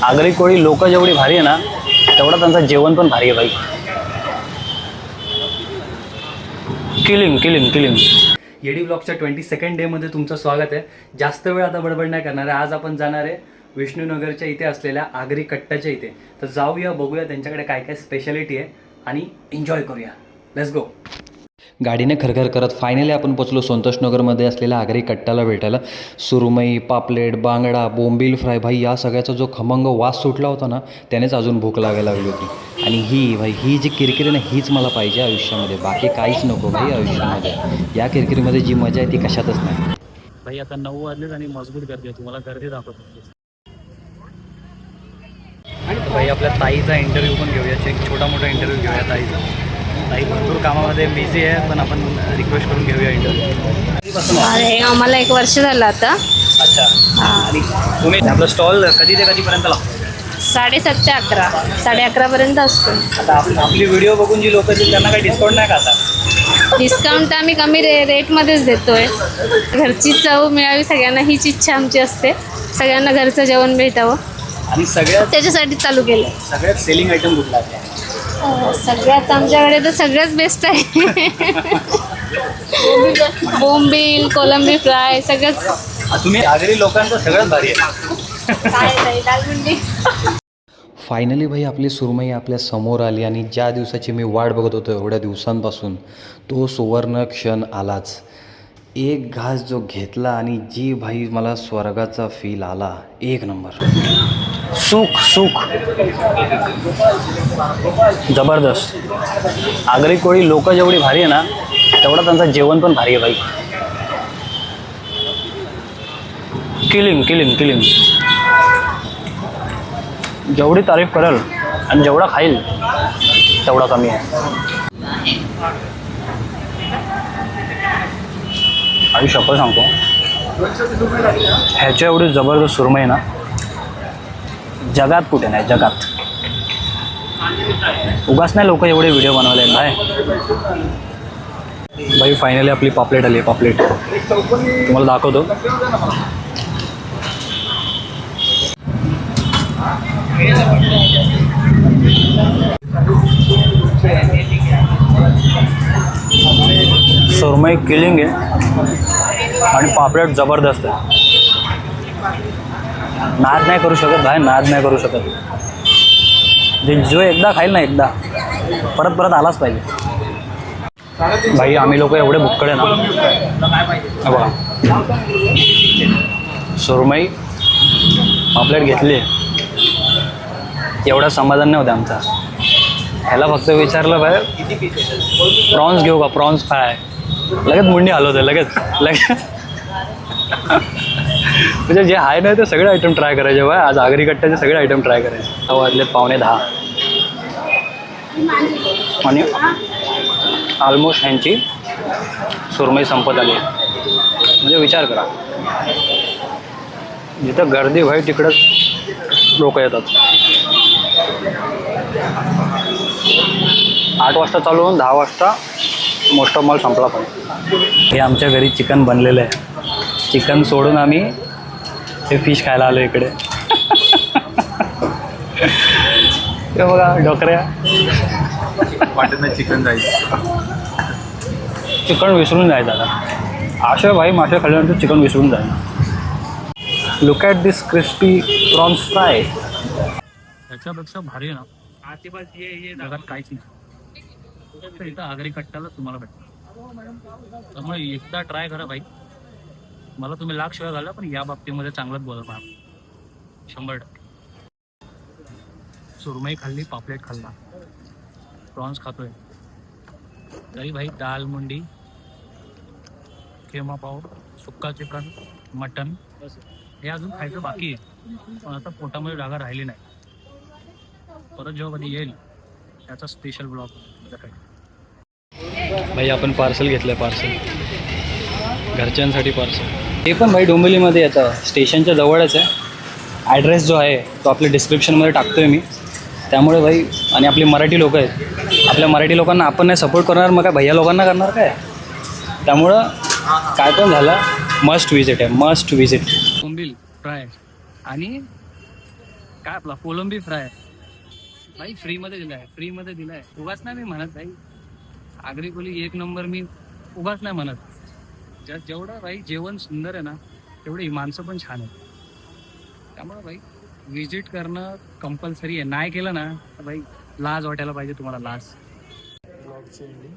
आगरी कोळी लोक जेवढी भारी आहे ना तेवढा त्यांचं जेवण पण भारी आहे बाई. Killing killing killing. येडी ब्लॉगच्या 22nd डेमध्ये तुमचं स्वागत आहे. जास्त वेळ आता बडबड नाही करणार आहे. आज आपण जाणार आहे विष्णुनगरच्या इथे असलेल्या आगरी कट्टाच्या इथे. तर जाऊया, बघूया त्यांच्याकडे काय काय स्पेशालिटी आहे आणि एन्जॉय करूया. Let's go. गाडीने खरखर करत फायनली आपण पोचलो संतोषनगरमध्ये असलेल्या आगरी कट्टाला भेटायला. सुरमई, पापलेट, बांगडा, बोंबील फ्राय, भाई या सगळ्याचा जो खमंग वास सुटला होता ना त्यानेच अजून भूक लागायला लागली होती. आणि ही जी किरकिरी ना हीच मला पाहिजे आयुष्यामध्ये. बाकी काहीच नको भाई आयुष्यामध्ये. या किरकिरीमध्ये जी मजा आहे ती कशातच नाही भाई. आता 9 वाजलेच आणि मजबूत गर्दी आहे. तुम्हाला गर्दी दाखवतो. भाई आपल्या ताईचा इंटरव्ह्यू पण घेऊया. एक छोटा मोठा इंटरव्ह्यू घेऊया ताईचा. ताई भरपूर कामामध्ये बिझी आहे पण आपण रिक्वेस्ट करून घेऊया इंटरव्ह्यू. अरे आम्हाला 1 वर्ष झालं आता. अच्छा. आणि तुम्ही आपलं स्टॉल कधी ते कधीपर्यंत लागतो? 7:30 ते 11, 11:30 पर्यंत असतो. आता आपली व्हिडिओ बघून जी लोक येतील त्यांना काही डिस्काउंट नाही का आता? डिस्काउंट तर आम्ही कमी रेटमध्येच देतोय. घरची चव मिळावी सगळ्यांना हीच इच्छा आमची असते. सगळ्यांना घरचं जेवण मिळतावं आणि सगळ्यात त्याच्यासाठी चालू केलं. सगळ्यात सेलिंग आयटम कुठला आहे? सगळ्यात आमच्याकडे तर सगळंच बेस्ट आहे. बोंबील, कोलंबी फ्राय सगळंच. तुम्ही आगरी लोकांचं सगळ्यात भारी आहे. काय दालमुंडी. फायनली भाई आपली सुरमई आपल्या समोर आली आणि ज्या दिवसाची मी वाट बघत होतो एवढ्या दिवसांपासून तो सुवर्ण क्षण आलाच. एक घास जो घेतला आणि जी भाई मला स्वर्गाचा फील आला. एक नंबर. सुख सुख जबरदस्त. आगरी कोळी लोक जेवढी भारी आहे ना तेवढा त्यांचं जेवण पण भारी आहे बाई. Killing killing killing. जेवढी तारीफ करेल आणि जेवढा खाईल तेवढा कमी आहे. आणि शपथ सांगतो ह्याच्या एवढी जबरदस्त सुरमई ना जगात कुठे नाही. जगात उगाच नाही लोक एवढे व्हिडिओ बनवले भाई. भाई फायनली आपली पापलेट आली आहे. पापलेट तुम्हाला दाखवतो. सुरमई किलिंग आहे आणि पापलेट जबरदस्त आहे. नाद नाही करू शकत भाई, नाद नाही करू शकत. जो एकदा खाईल ना एकदा परत परत आलाच पाहिजे. भाई आम्ही लोक एवढे भुक्कड आहे ना. बघा सुरमई पापलेट घेतली. एवढा समाधान नाही होतं आमचा. ह्याला फक्त विचारलं भाई प्रॉन्स घेऊ का, प्रॉन्स फ्राय. लगेच मुंडी हलवते लगेच लगेच. म्हणजे जे आहे ना ते सगळे आयटम ट्राय करायचे भाई. आज आगरी कट्ट्याचे सगळे आयटम ट्राय करायचे. 9 वाजले 9:45 आणि ऑलमोस्ट ह्यांची सुरमई संपत आली आहे. म्हणजे विचार करा जिथं गर्दी भाई तिकडंच लोक येतात. 8 वाजता चालू होऊन 10 वाजता मोस्ट ऑफ माल संपला. पण हे आमच्या घरी चिकन बनलेलं आहे. चिकन सोडून आम्ही हे फिश खायला आलो इकडे. ते बघा डोकऱ्या. वाटत चिकन जायचं. चिकन विसरून जायचं आता. असे भाई मासे खाल्ल्यानंतर चिकन विसरून जाईल. Look at this crispy prawns fry. त्याच्यापेक्षा भारी आहे ना जगात काहीच नाही. इथं आगरी कट्टाला तुम्हाला भेटतं. त्यामुळे एकदा ट्राय करा भाई. मला तुम्ही लाख शिवाय घाला पण या बाबतीमध्ये चांगलंच बोला पहा. 100%. सुरमई खाल्ली, पापलेट खाल्ला, प्रॉन्स खातोय तरी भाई दाल मुंडी, केमा पाव, सुक्का चिकन, मटन हे अजून खायचं बाकी आहे. पण आता पोटामध्ये जागा राहिली नाही. परत जेव्हा कधी येईल त्याचा स्पेशल ब्लॉग काही. भाई आपण पार्सल घेतलं आहे. पार्सल घरच्यांसाठी पार्सल. हे पण भाई डोंबिवलीमध्ये येतं. स्टेशनच्या जवळच आहे. ॲड्रेस जो आहे तो आपल्या डिस्क्रिप्शनमध्ये टाकतो आहे मी. त्यामुळे भाई आणि आपली मराठी लोकं आहेत. आपल्या मराठी लोकांना आपण नाही सपोर्ट करणार मग काय भैया लोकांना करणार काय. त्यामुळं काय पण झालं मस्ट विजिट आहे. Must visit. बोंबील फ्राय आणि काय आपला कोलंबी फ्राय भाई फ्रीमध्ये दिलाय, फ्रीमध्ये दिलाय. उगाच नाही मी म्हणत भाई, आगरी कोली एक नंबर, मी उगाच नाही म्हणत. जेवढं भाई जेवण सुंदर आहे ना, तेवढी माणसं पण छान आहेत. त्यामुळे भाई विजिट करणं कंपल्सरी आहे. नाही केलं ना तर भाई लाज वाटायला पाहिजे तुम्हाला, लाज. ब्लॉगची एंडिंग